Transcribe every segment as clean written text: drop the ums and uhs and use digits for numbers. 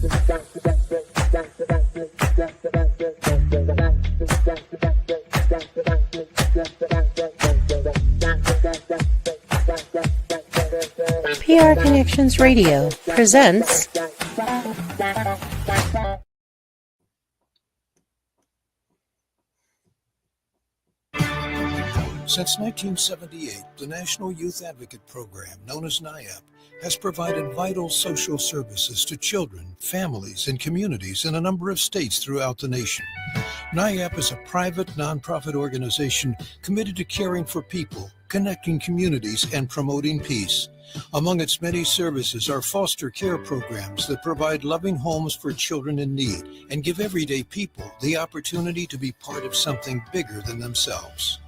PR Connections Radio presents Since 1978, the National Youth Advocate Program, known as NYAP, has provided vital social services to children, families, and communities in a number of states throughout the nation. NYAP is a private, nonprofit organization committed to caring for people, connecting communities, and promoting peace. Among its many services are foster care programs that provide loving homes for children in need and give everyday people the opportunity to be part of something bigger than themselves.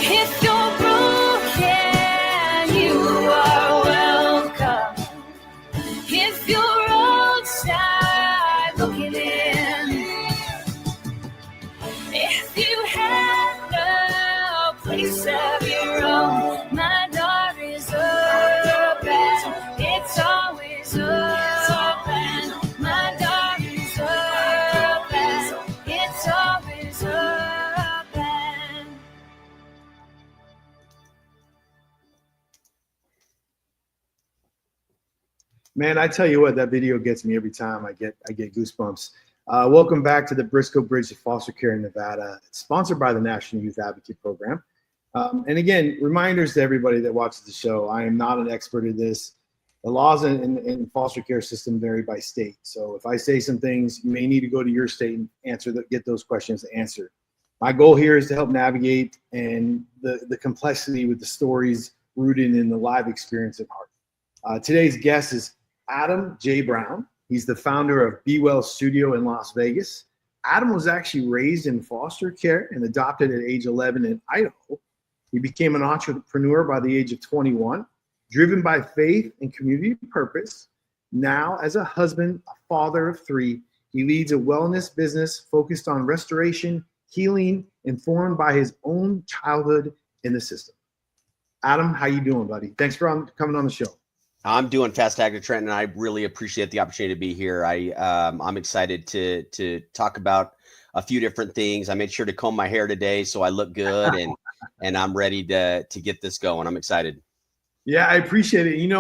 If you're broken, you are welcome. If you're outside looking in, if you have no place of your own, my door is open. It's always open. My door is open. It's always open. Man, I tell you what, that video gets me every time. I get goosebumps. Welcome back to the Brisco Bridge of Foster Care in Nevada. It's sponsored by the National Youth Advocate Program. And again, reminders to everybody that watches the show, I am not an expert in this. The laws in foster care system vary by state. So if I say some things, you may need to go to your state and get those questions answered. My goal here is to help navigate and the complexity with the stories rooted in the live experience at heart. Today's guest is Adam J. Brown. He's the founder of Be Well Studio in Las Vegas. Adam was actually raised in foster care and adopted at age 11 in Idaho. He became an entrepreneur by the age of 21, driven by faith and community purpose. Now, as a husband, a father of 3, he leads a wellness business focused on restoration, healing, informed by his own childhood in the system. Adam, how you doing, buddy? Thanks for coming on the show. I'm doing fantastic, Trent, and I really appreciate the opportunity to be here. I'm excited to talk about a few different things. I made sure to comb my hair today so I look good, and I'm ready to get this going. I'm excited. Yeah, I appreciate it.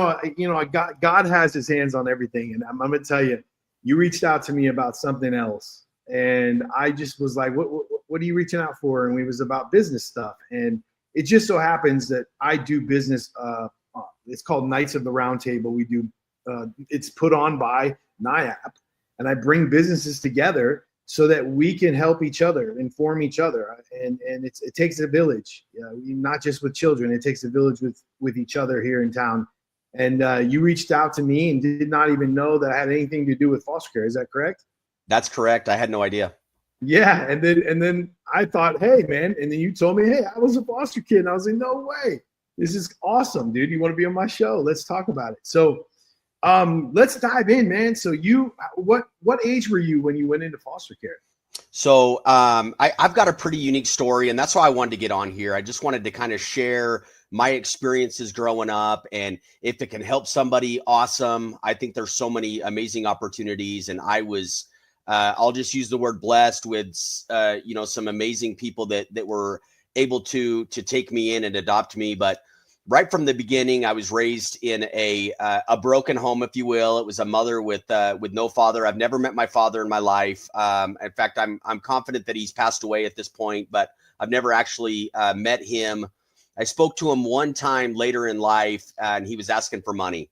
God has his hands on everything, and I'm going to tell you, you reached out to me about something else, and I just was like, what are you reaching out for? And it was about business stuff, and it just so happens that I do business. It's called Knights of the Round Table. We do. It's put on by NYAP, and I bring businesses together so that we can help each other, inform each other, and it takes a village. Not just with children. It takes a village with each other here in town. And you reached out to me and did not even know that I had anything to do with foster care. Is that correct? That's correct. I had no idea. Yeah, and then I thought, hey, man, and then you told me, hey, I was a foster kid, and I was like, no way. This is awesome, dude. You want to be on my show? Let's talk about it. So let's dive in, man. So what age were you when you went into foster care? So I've got a pretty unique story, and that's why I wanted to get on here. I just wanted to kind of share my experiences growing up, and if it can help somebody, awesome. I think there's so many amazing opportunities, and I was I'll just use the word blessed with some amazing people that were able to take me in and adopt me. But right from the beginning, I was raised in a broken home, if you will. It was a mother with no father. I've never met my father in my life. In fact, I'm confident that he's passed away at this point, but I've never actually met him. I spoke to him one time later in life, and he was asking for money.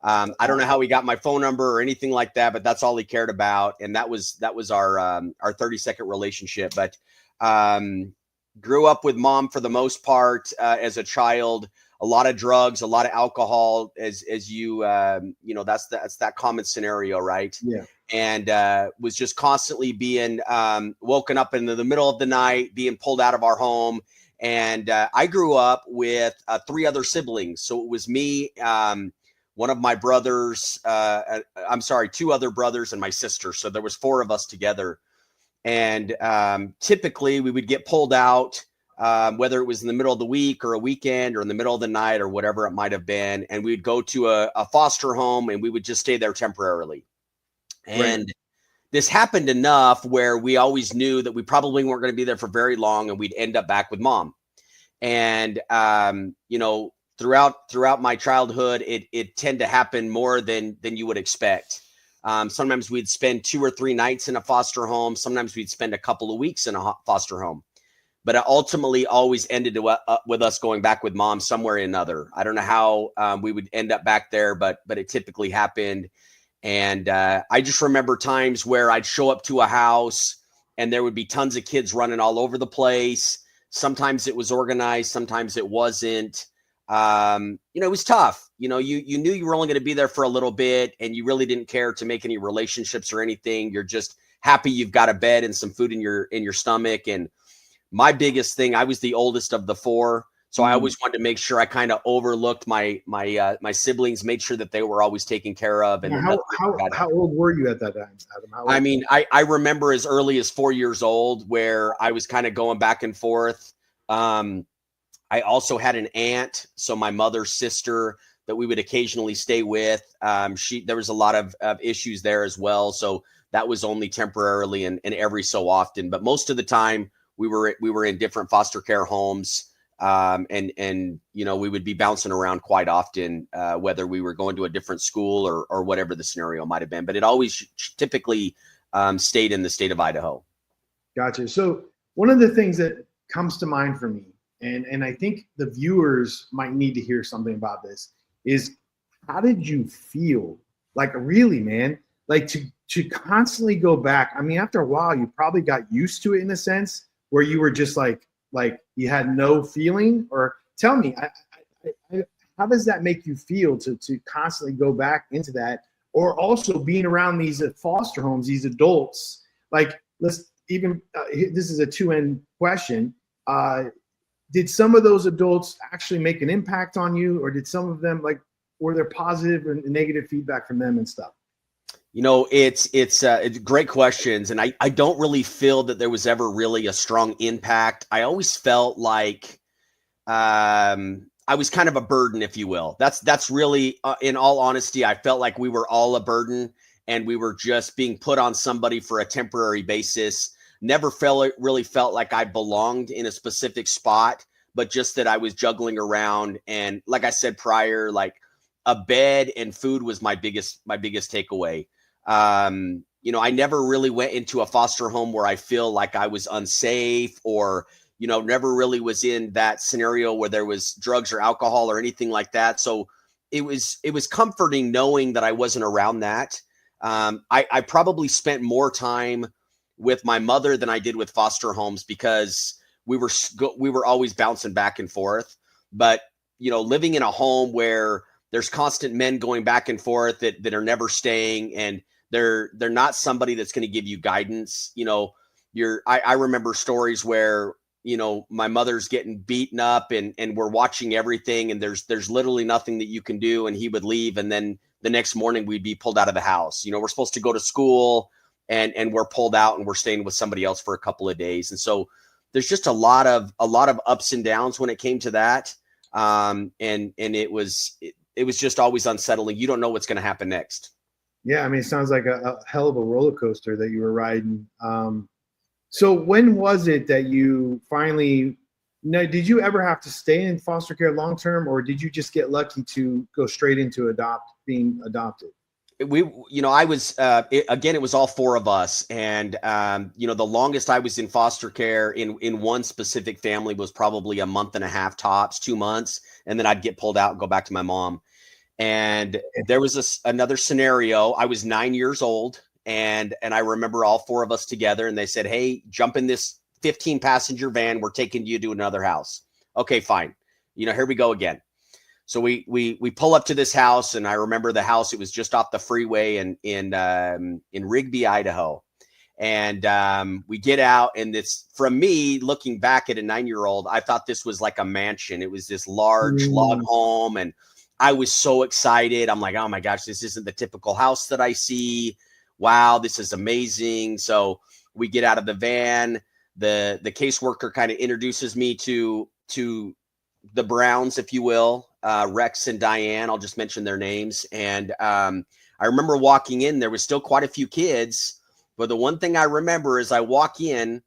I don't know how he got my phone number or anything like that, but that's all he cared about, and that was our 30-second relationship. But grew up with mom for the most part as a child. A lot of drugs, a lot of alcohol, as you that's that common scenario, right? Yeah. And was just constantly being woken up in the middle of the night, being pulled out of our home. And I grew up with 3 other siblings, so it was me, one of my brothers, 2 other brothers, and my sister. So there was 4 of us together. And typically we would get pulled out whether it was in the middle of the week or a weekend or in the middle of the night or whatever it might have been. And we'd go to a foster home and we would just stay there temporarily. And this happened enough where we always knew that we probably weren't going to be there for very long and we'd end up back with mom. And, throughout my childhood, it tended to happen more than you would expect. Sometimes we'd spend 2 or 3 nights in a foster home. Sometimes we'd spend a couple of weeks in a foster home. But it ultimately always ended with us going back with mom somewhere or another. I don't know how we would end up back there, but it typically happened. And I just remember times where I'd show up to a house and there would be tons of kids running all over the place. Sometimes it was organized, sometimes it wasn't. It was tough. You knew you were only going to be there for a little bit and you really didn't care to make any relationships or anything. You're just happy you've got a bed and some food in your stomach. And my biggest thing, I was the oldest of the 4. So I always wanted to make sure I kind of overlooked my siblings, made sure that they were always taken care of. And how old were you at that time, Adam? I mean, I remember as early as 4 years old where I was kind of going back and forth. I also had an aunt, so my mother's sister, that we would occasionally stay with. There was a lot of issues there as well. So that was only temporarily and every so often. But most of the time we were in different foster care homes. And we would be bouncing around quite often, whether we were going to a different school or whatever the scenario might have been. But it always typically stayed in the state of Idaho. Gotcha. So one of the things that comes to mind for me, and I think the viewers might need to hear something about this, is how did you feel? Like, really, man, like to constantly go back. I mean, after a while, you probably got used to it in a sense where you were just like you had no feeling. Or tell me, how does that make you feel to constantly go back into that? Or also being around these foster homes, these adults, like this is a 2-end question. Did some of those adults actually make an impact on you, or did some of them, were there positive and negative feedback from them and stuff? It's great questions. And I don't really feel that there was ever really a strong impact. I always felt like I was kind of a burden, if you will. That's really, in all honesty, I felt like we were all a burden and we were just being put on somebody for a temporary basis. Never really felt like I belonged in a specific spot, but just that I was juggling around. And like I said prior, like a bed and food was my biggest takeaway. I never really went into a foster home where I feel like I was unsafe, or, never really was in that scenario where there was drugs or alcohol or anything like that. So it was comforting knowing that I wasn't around that. I probably spent more time with my mother than I did with foster homes because we were always bouncing back and forth. But, living in a home where there's constant men going back and forth that are never staying, and they're not somebody that's going to give you guidance. I remember stories where, my mother's getting beaten up and we're watching everything, and there's literally nothing that you can do. And he would leave. And then the next morning we'd be pulled out of the house. We're supposed to go to school and we're pulled out and we're staying with somebody else for a couple of days. And so there's just a lot of ups and downs when it came to that. And it was just always unsettling. You don't know what's going to happen next. Yeah. I mean, it sounds like a hell of a roller coaster that you were riding. So when was it that you finally, did you ever have to stay in foster care long-term, or did you just get lucky to go straight into being adopted? I was, again, it was all 4 of us. And, the longest I was in foster care in one specific family was probably a month and a half tops, 2 months. And then I'd get pulled out and go back to my mom. And there was another scenario. I was 9 years old, and I remember all 4 of us together, and they said, "Hey, jump in this 15 passenger van. We're taking you to another house." Okay, fine. Here we go again. So we pull up to this house, and I remember the house. It was just off the freeway in Rigby, Idaho. And we get out, and it's, from me looking back at a 9-year-old, I thought this was like a mansion. It was this large log home, and I was so excited. I'm like, oh my gosh, this isn't the typical house that I see. Wow, this is amazing. So we get out of the van. the caseworker kind of introduces me to the Browns, if you will, Rex and Diane. I'll just mention their names. And I remember walking in, there was still quite a few kids, but the one thing I remember is I walk in,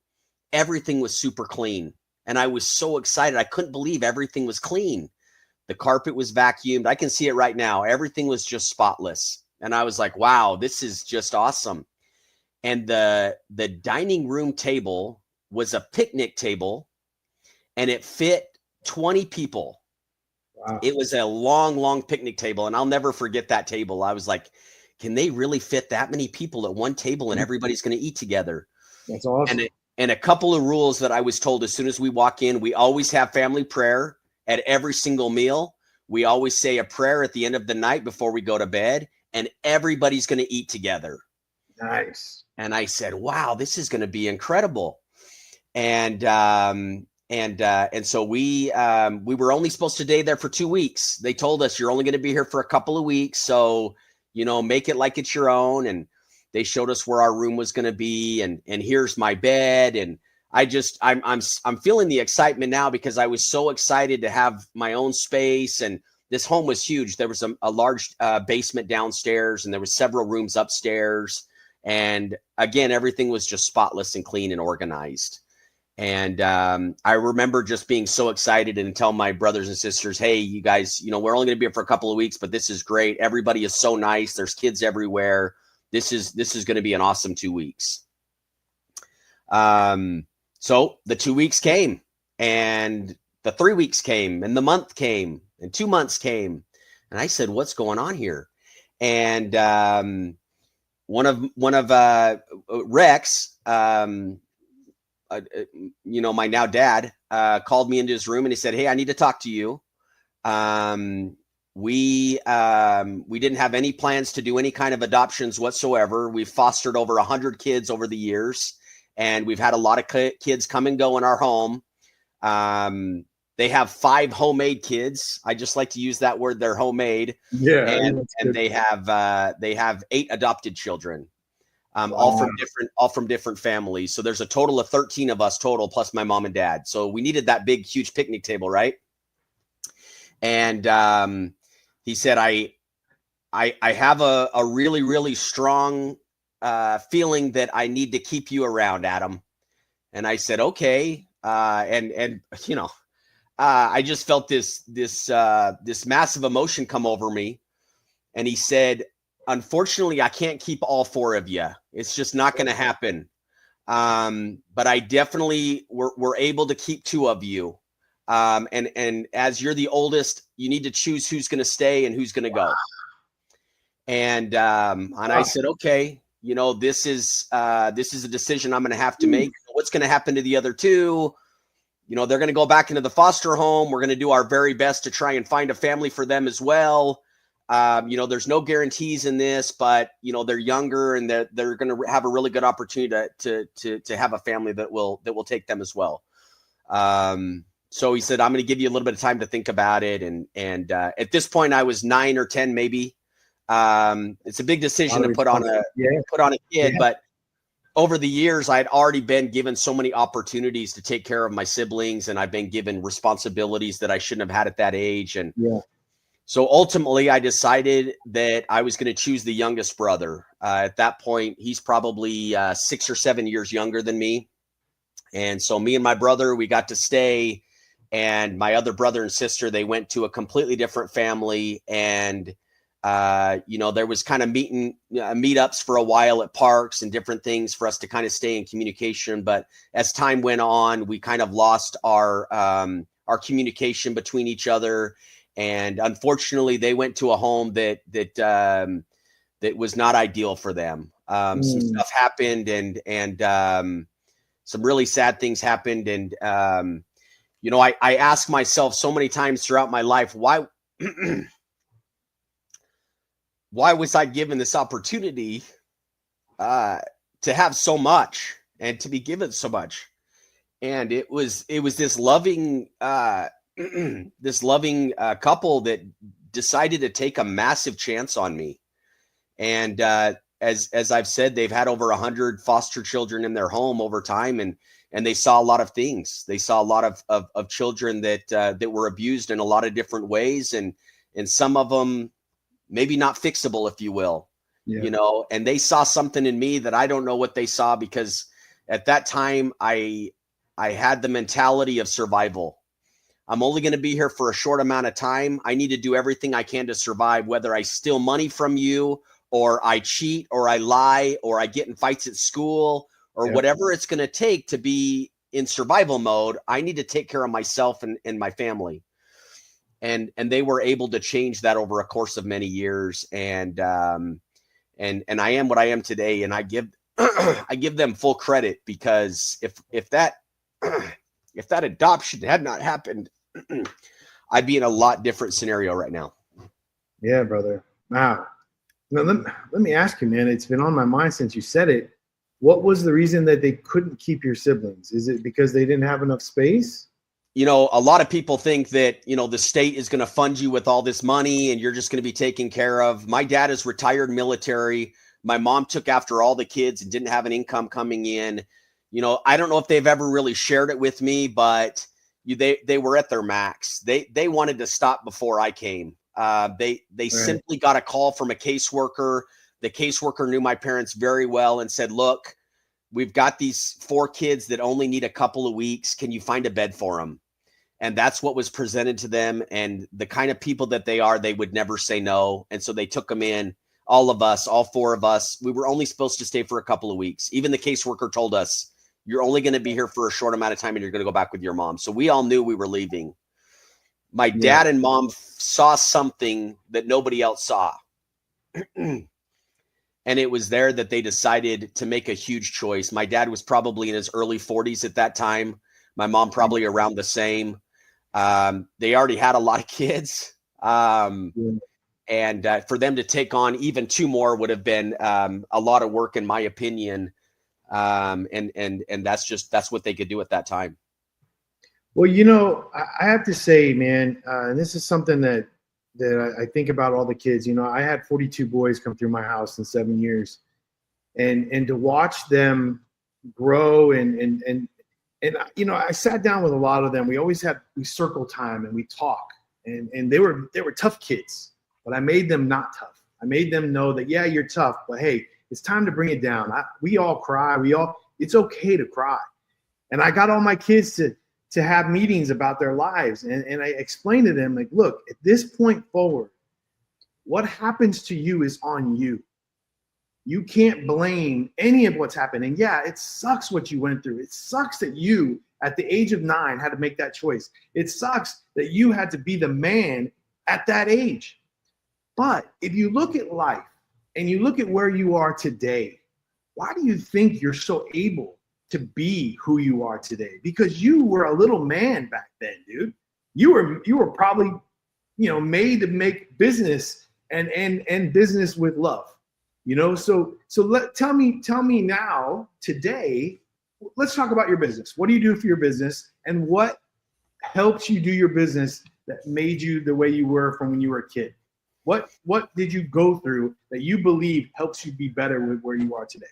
everything was super clean. And I was so excited. I couldn't believe everything was clean. The carpet was vacuumed. I can see it right now. Everything was just spotless. And I was like, wow, this is just awesome. And the dining room table was a picnic table, and it fit 20 people. Wow. It was a long, long picnic table. And I'll never forget that table. I was like, can they really fit that many people at one table and everybody's going to eat together? That's awesome. And a couple of rules that I was told as soon as we walk in, we always have family prayer at every single meal. We always say a prayer at the end of the night before we go to bed, and everybody's going to eat together. Nice. And I said, wow, this is going to be incredible. And so we were only supposed to stay there for 2 weeks. They told us you're only going to be here for a couple of weeks. So, make it like it's your own. And they showed us where our room was going to be, and here's my bed. And I'm feeling the excitement now because I was so excited to have my own space. And this home was huge. There was a large basement downstairs, and there was several rooms upstairs. And again, everything was just spotless and clean and organized. And I remember just being so excited and tell my brothers and sisters, hey, you guys, we're only going to be here for a couple of weeks, but this is great. Everybody is so nice. There's kids everywhere. This is going to be an awesome 2 weeks. So the 2 weeks came, and the 3 weeks came, and the month came, and 2 months came. And I said, what's going on here? And one of Rex, my now dad, called me into his room, and he said, hey, I need to talk to you. We didn't have any plans to do any kind of adoptions whatsoever. We've fostered over 100 kids over the years, and we've had a lot of kids come and go in our home. They have 5 homemade kids. I just like to use that word. They're homemade. Yeah. And they have 8 adopted children, wow. all from different families. So there's a total of 13 of us total, plus my mom and dad. So we needed that big, huge picnic table, right? And he said, I have a really, really strong feeling that I need to keep you around, Adam. And I said, okay. I just felt this massive emotion come over me. And he said, unfortunately, I can't keep all 4 of you. It's just not going to happen. But I definitely we're able to keep 2 of you. And as you're the oldest, you need to choose who's going to stay and who's going to go. And I said, okay, this is a decision I'm going to have to make. What's going to happen to the other 2? They're going to go back into the foster home. We're going to do our very best to try and find a family for them as well. There's no guarantees in this, but they're younger, and they're going to have a really good opportunity to have a family that will take them as well. So he said, I'm going to give you a little bit of time to think about it. And at this point I was 9 or 10, maybe. It's a big decision to put on a kid, yeah. But over the years, I'd already been given so many opportunities to take care of my siblings, and I've been given responsibilities that I shouldn't have had at that age. And so ultimately I decided that I was going to choose the youngest brother. At that point, he's probably 6 or 7 years younger than me. And so me and my brother, we got to stay, and my other brother and sister, they went to a completely different family. And there was kind of meetups for a while at parks and different things for us to kind of stay in communication. But as time went on, we kind of lost our communication between each other. And unfortunately, they went to a home that was not ideal for them. Some stuff happened, and some really sad things happened. And I asked myself so many times throughout my life, why was I given this opportunity to have so much and to be given so much? And it was this loving couple that decided to take a massive chance on me. And as I've said, they've had over 100 foster children in their home over time. And and they saw a lot of things. They saw a lot of children that were abused in a lot of different ways, and some of them maybe not fixable, if you will. Yeah. And they saw something in me that I don't know what they saw, because at that time I had the mentality of survival. I'm only going to be here for a short amount of time. I need to do everything I can to survive, whether I steal money from you, or I cheat, or I lie, or I get in fights at school, or whatever it's going to take to be in survival mode. I need to take care of myself and my family. And they were able to change that over a course of many years. And I am what I am today. And I give I give them full credit, because if that adoption had not happened, I'd be in a lot different scenario right now. Yeah, brother. Wow. Now, let me ask you, man, it's been on my mind since you said it. What was the reason that they couldn't keep your siblings? Is it because they didn't have enough space? A lot of people think that, the state is going to fund you with all this money and you're just going to be taken care of. My dad is retired military. My mom took after all the kids and didn't have an income coming in. I don't know if they've ever really shared it with me, but they were at their max. They wanted to stop before I came. They simply got a call from a caseworker. The caseworker knew my parents very well and said, "Look, we've got these 4 kids that only need a couple of weeks. Can you find a bed for them?" And that's what was presented to them. And the kind of people that they are, they would never say no. And so they took them in, all of us, all 4 of us. We were only supposed to stay for a couple of weeks. Even the caseworker told us, "You're only going to be here for a short amount of time and you're going to go back with your mom." So we all knew we were leaving. My dad and mom saw something that nobody else saw. And it was there that they decided to make a huge choice. My dad was probably in his early 40s at that time. My mom probably around the same. They already had a lot of kids. And for them to take on even 2 more would have been a lot of work, in my opinion. And that's what they could do at that time. Well, I have to say, man, and this is something that I think about all the kids. I had 42 boys come through my house in 7 years, and to watch them grow and I sat down with a lot of them. We circle time and we talk, and they were tough kids, but I made them not tough. I made them know that, yeah, you're tough, but hey, it's time to bring it down. We all cry. It's okay to cry. And I got all my kids to have meetings about their lives. And I explained to them, like, look, at this point forward, what happens to you is on you. You can't blame any of what's happening. Yeah, it sucks what you went through. It sucks that you, at the age of 9, had to make that choice. It sucks that you had to be the man at that age. But if you look at life and you look at where you are today, why do you think you're so able to be who you are today? Because you were a little man back then, dude. You were probably, made to make business and business with love. So tell me now, today, let's talk about your business. What do you do for your business, and what helps you do your business that made you the way you were from when you were a kid? What did you go through that you believe helps you be better with where you are today?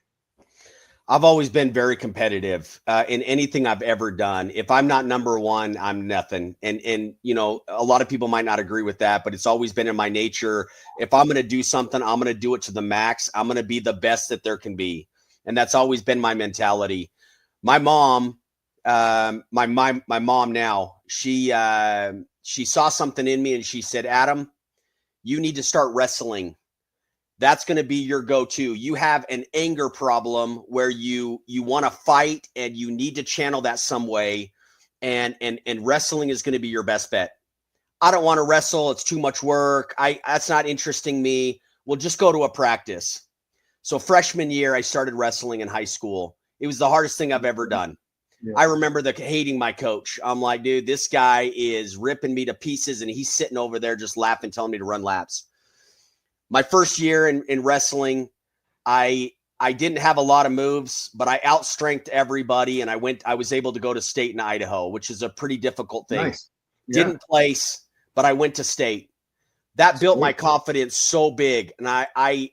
I've always been very competitive in anything I've ever done. If I'm not number one, I'm nothing. And a lot of people might not agree with that, but it's always been in my nature. If I'm going to do something, I'm going to do it to the max. I'm going to be the best that there can be. And that's always been my mentality. My mom, my mom now, she saw something in me and she said, "Adam, you need to start wrestling. That's going to be your go-to. You have an anger problem where you want to fight and you need to channel that some way. And wrestling is going to be your best bet." "I don't want to wrestle. It's too much work. That's not interesting me." "Well, just go to a practice." So freshman year, I started wrestling in high school. It was the hardest thing I've ever done. Yeah. I remember hating my coach. I'm like, dude, this guy is ripping me to pieces and he's sitting over there just laughing, telling me to run laps. My first year in wrestling, I didn't have a lot of moves, but I outstrengthed everybody, and I was able to go to state in Idaho, which is a pretty difficult thing. Nice. Yeah. Didn't place, but I went to state. That built my confidence so big, and I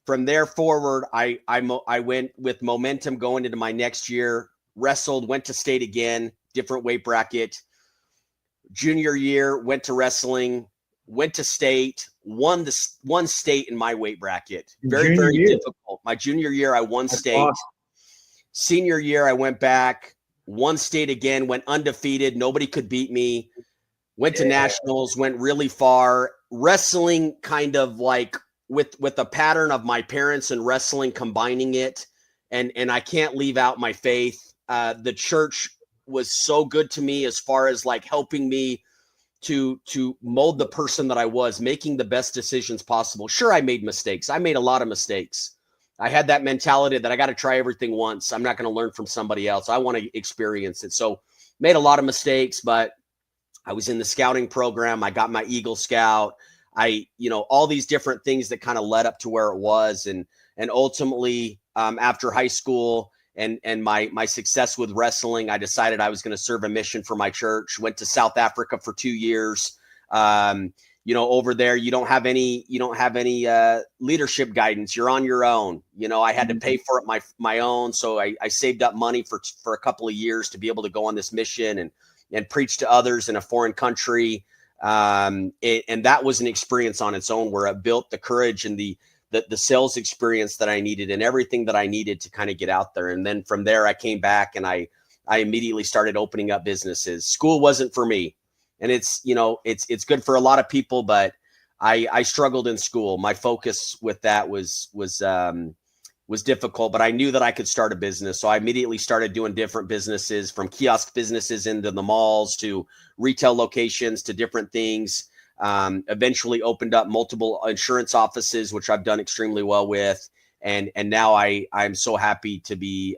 from there forward, I went with momentum going into my next year. wrestled, went to state again, different weight bracket. Junior year, went to wrestling, went to state, won state in my weight bracket. Very, very difficult. My junior year, I won state. Awesome. Senior year, I went back, won state again, went undefeated. Nobody could beat me. Went to nationals, went really far. Wrestling kind of like with a pattern of my parents and wrestling, combining it. And I can't leave out my faith. The church was so good to me as far as like helping me to mold the person that I was, making the best decisions possible. Sure, I made mistakes. I made a lot of mistakes. I had that mentality that I got to try everything once. I'm not going to learn from somebody else. I want to experience it. So made a lot of mistakes, but I was in the scouting program. I got my Eagle Scout. All these different things that kind of led up to where it was. And ultimately, after high school and my success with wrestling, I decided I was going to serve a mission for my church. Went to South Africa for 2 years. Over there, you don't have any leadership guidance. You're on your own. I had to pay for it my own. So I saved up money for a couple of years to be able to go on this mission and preach to others in a foreign country. And that was an experience on its own where it built the courage and the sales experience that I needed and everything that I needed to kind of get out there. And then from there, I came back and I immediately started opening up businesses. School wasn't for me. And it's good for a lot of people, but I struggled in school. My focus with that was difficult, but I knew that I could start a business. So I immediately started doing different businesses, from kiosk businesses into the malls to retail locations to different things. Eventually opened up multiple insurance offices, which I've done extremely well with. And now I'm so happy to be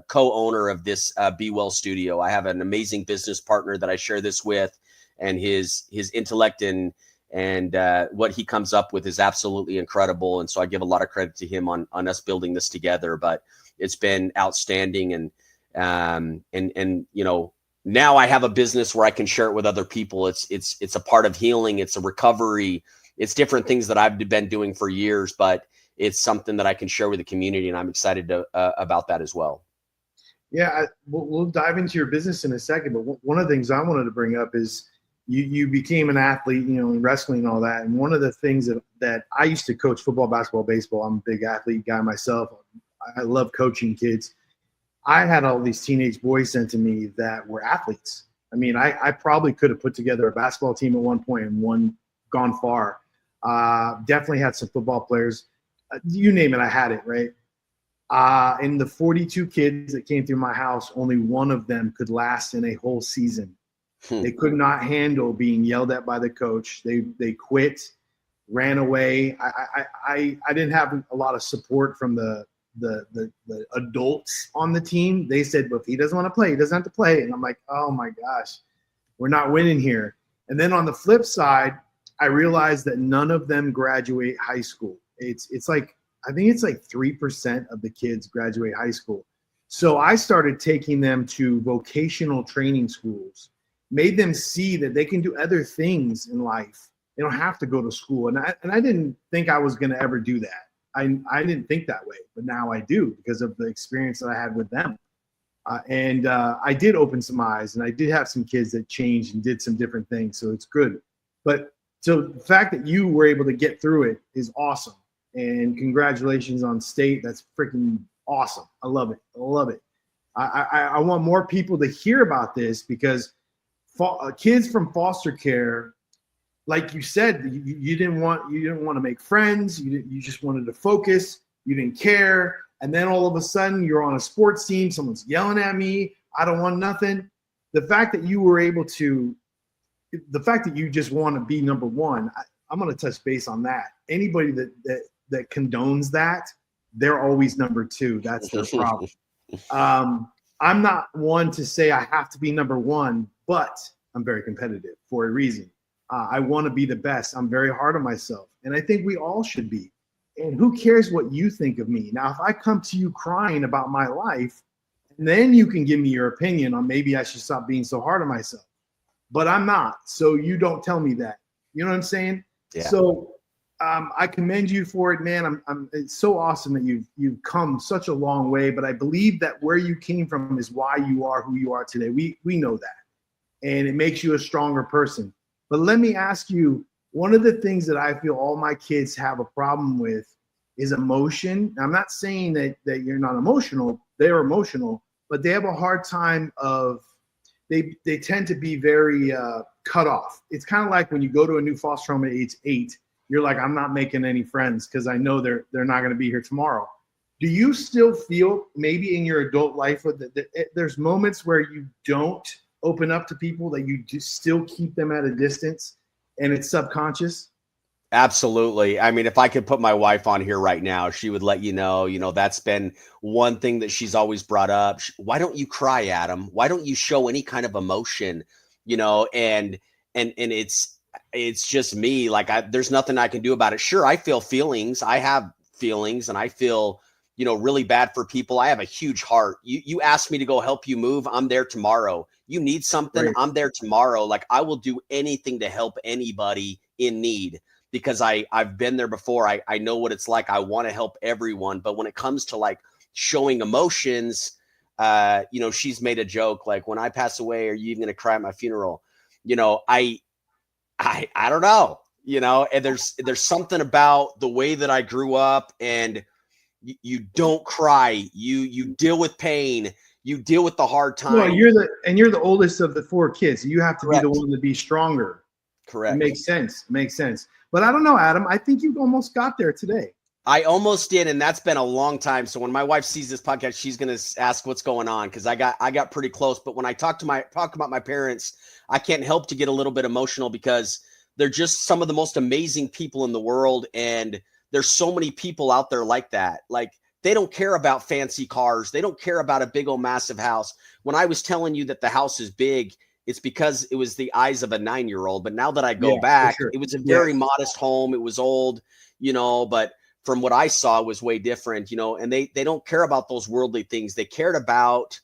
co-owner of this Be Well Studio. I have an amazing business partner that I share this with, and his intellect and what he comes up with is absolutely incredible. And so I give a lot of credit to him on us building this together, but it's been outstanding. And now I have a business where I can share it with other people. It's a part of healing. It's a recovery. It's different things that I've been doing for years, but it's something that I can share with the community, and I'm excited about that as well. Yeah, we'll dive into your business in a second, but one of the things I wanted to bring up is you became an athlete, in wrestling and all that. And one of the things that I used to coach football, basketball, baseball. I'm a big athlete guy myself. I love coaching kids. I had all these teenage boys sent to me that were athletes. I mean, I probably could have put together a basketball team at one point and gone far. Definitely had some football players. You name it, I had it, right? In the 42 kids that came through my house, only one of them could last in a whole season. They could not handle being yelled at by the coach. They quit, ran away. I didn't have a lot of support from the adults on the team. They said, well, if he doesn't want to play, he doesn't have to play. And I'm like, oh my gosh, we're not winning here. And then on the flip side, I realized that none of them graduate high school. It's like, I think it's like 3% of the kids graduate high school. So I started taking them to vocational training schools, made them see that they can do other things in life. They don't have to go to school. And I didn't think I was going to ever do that. I didn't think that way, but now I do because of the experience that I had with them. I did open some eyes, and I did have some kids that changed and did some different things. So it's good. But so the fact that you were able to get through it is awesome. And congratulations on state. That's freaking awesome. I love it. I love it. I want more people to hear about this because kids from foster care, like you said, you didn't want to make friends. You just wanted to focus. You didn't care. And then all of a sudden you're on a sports team. Someone's yelling at me. I don't want nothing. The fact that you just want to be number one, I'm going to touch base on that. Anybody that condones that, they're always number two. That's their problem. I'm not one to say I have to be number one, but I'm very competitive for a reason. I want to be the best. I'm very hard on myself. And I think we all should be. And who cares what you think of me? Now, if I come to you crying about my life, then you can give me your opinion on maybe I should stop being so hard on myself. But I'm not. So you don't tell me that. You know what I'm saying? Yeah. So I commend you for it, man. It's so awesome that you've come such a long way, but I believe that where you came from is why you are who you are today. We know that, and it makes you a stronger person. But let me ask you, one of the things that I feel all my kids have a problem with is emotion. I'm not saying that you're not emotional. They're emotional, but they have a hard time of, they tend to be very cut off. It's kind of like when you go to a new foster home at age 8, you're like, I'm not making any friends because I know they're not going to be here tomorrow. Do you still feel maybe in your adult life that there's moments where you don't open up to people, that you just still keep them at a distance and it's subconscious? Absolutely. I mean, if I could put my wife on here right now, she would let you know, that's been one thing that she's always brought up. Why don't you cry, Adam? Why don't you show any kind of emotion? And it's just me. Like, there's nothing I can do about it. Sure, I feel feelings. I have feelings, and I feel, really bad for people. I have a huge heart. You asked me to go help you move. I'm there tomorrow. You need something. Right. I'm there tomorrow. Like, I will do anything to help anybody in need, because I've been there before. I know what it's like. I want to help everyone. But when it comes to like showing emotions, she's made a joke like, when I pass away, are you even going to cry at my funeral? I don't know, and there's something about the way that I grew up, and you don't cry. You deal with pain. You deal with the hard time. Well, you're the oldest of the 4 kids. So you have to Correct. Be the one to be stronger. Correct. It makes sense. But I don't know, Adam. I think you almost got there today. I almost did, and that's been a long time. So when my wife sees this podcast, she's going to ask what's going on, because I got pretty close. But when I talk about my parents, I can't help to get a little bit emotional, because they're just some of the most amazing people in the world, and there's so many people out there like that. Like, they don't care about fancy cars. They don't care about a big old massive house. When I was telling you that the house is big, it's because it was the eyes of a 9-year-old. But now that I go back, sure. It was a very modest home. It was old, but from what I saw, it was way different, and they don't care about those worldly things. They cared about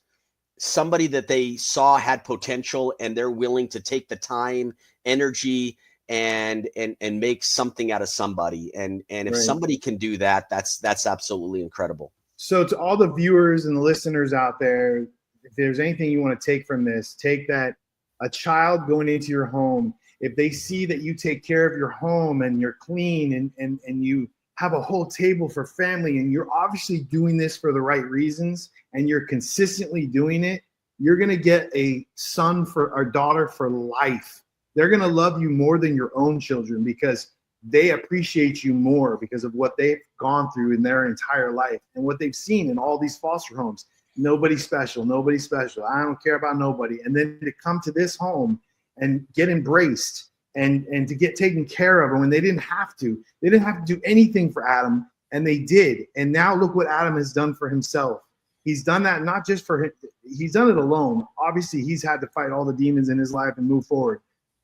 somebody that they saw had potential, and they're willing to take the time, energy, and make something out of somebody. And if Right. somebody can do that, that's absolutely incredible. So to all the viewers and the listeners out there, if there's anything you want to take from this, take that a child going into your home, if they see that you take care of your home and you're clean and you have a whole table for family, and you're obviously doing this for the right reasons, and you're consistently doing it, you're going to get a son or daughter for life. They're going to love you more than your own children, because they appreciate you more because of what they've gone through in their entire life and what they've seen in all these foster homes. Nobody special. I don't care about nobody. And then to come to this home and get embraced and to get taken care of, and when they didn't have to do anything for Adam, and they did. And now look what Adam has done for himself. He's done that not just for him. He's done it alone. Obviously, he's had to fight all the demons in his life and move forward.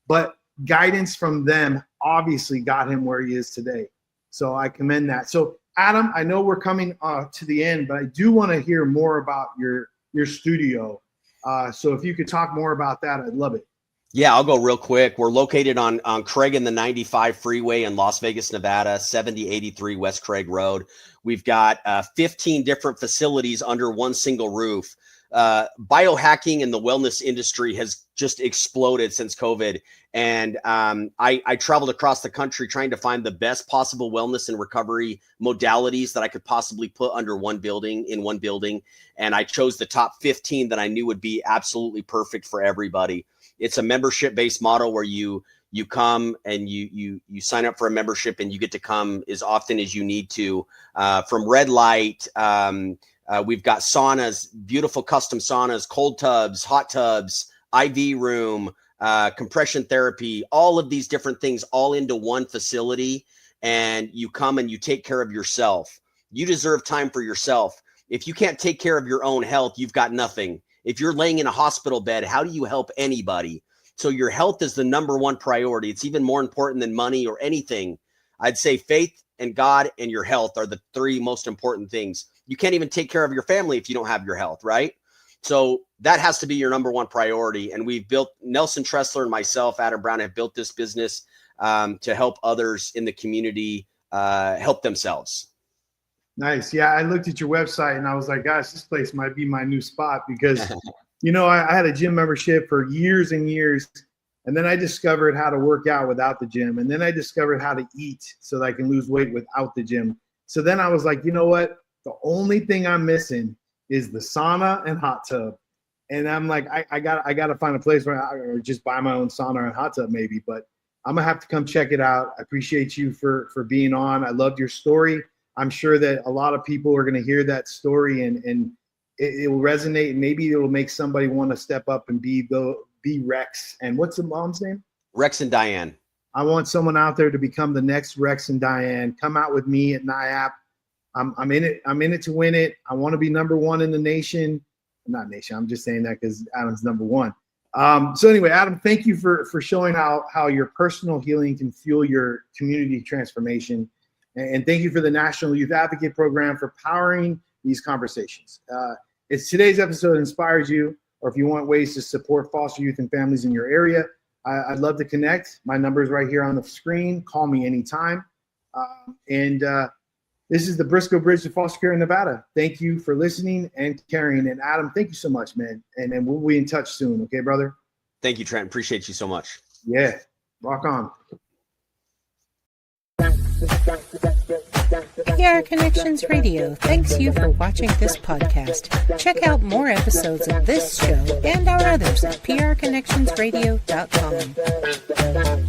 But guidance from them obviously got him where he is today. So I commend that. So Adam, I know we're coming to the end, but I do want to hear more about your studio. So if you could talk more about that, I'd love it. Yeah, I'll go real quick. We're located on Craig and the 95 freeway in Las Vegas, Nevada, 7083 West Craig Road. We've got 15 different facilities under one single roof. Biohacking and the wellness industry has just exploded since COVID. And I traveled across the country trying to find the best possible wellness and recovery modalities that I could possibly put under one building. And I chose the top 15 that I knew would be absolutely perfect for everybody. It's a membership-based model where you come and you sign up for a membership, and you get to come as often as you need to. From red light, we've got saunas, beautiful custom saunas, cold tubs, hot tubs, IV room, compression therapy, all of these different things all into one facility. And you come and you take care of yourself. You deserve time for yourself. If you can't take care of your own health, you've got nothing. If you're laying in a hospital bed, how do you help anybody? So your health is the number one priority. It's even more important than money or anything. I'd say faith and God and your health are the 3 most important things. You can't even take care of your family if you don't have your health, right? So that has to be your number one priority. And we've built, Nelson Tressler and myself, Adam Brown, have built this business to help others in the community help themselves. Nice. Yeah, I looked at your website and I was like, gosh, this place might be my new spot because, you know, I had a gym membership for years and years. And then I discovered how to work out without the gym. And then I discovered how to eat so that I can lose weight without the gym. So then I was like, you know what? The only thing I'm missing is the sauna and hot tub. And I'm like, I got to find a place where or just buy my own sauna and hot tub maybe. But I'm going to have to come check it out. I appreciate you for being on. I loved your story. I'm sure that a lot of people are going to hear that story and it will resonate. And maybe it will make somebody want to step up and be Rex. And what's the mom's name? Rex and Diane. I want someone out there to become the next Rex and Diane. Come out with me at NIAP. I'm in it. I'm in it to win it. I want to be number one in the nation. Not nation. I'm just saying that because Adam's number one. So anyway, Adam, thank you for showing how your personal healing can fuel your community transformation. And thank you for the National Youth Advocate Program for powering these conversations. If today's episode inspires you, or if you want ways to support foster youth and families in your area, I'd love to connect. My number is right here on the screen. Call me anytime. This is the Brisco Bridge to foster care in Nevada. Thank you for listening and caring. And Adam, thank you so much, man. And we'll be in touch soon. Okay, brother? Thank you, Trent. Appreciate you so much. Yeah. Rock on. PR Connections Radio thanks you for watching this podcast. Check out more episodes of this show and our others at prconnectionsradio.com.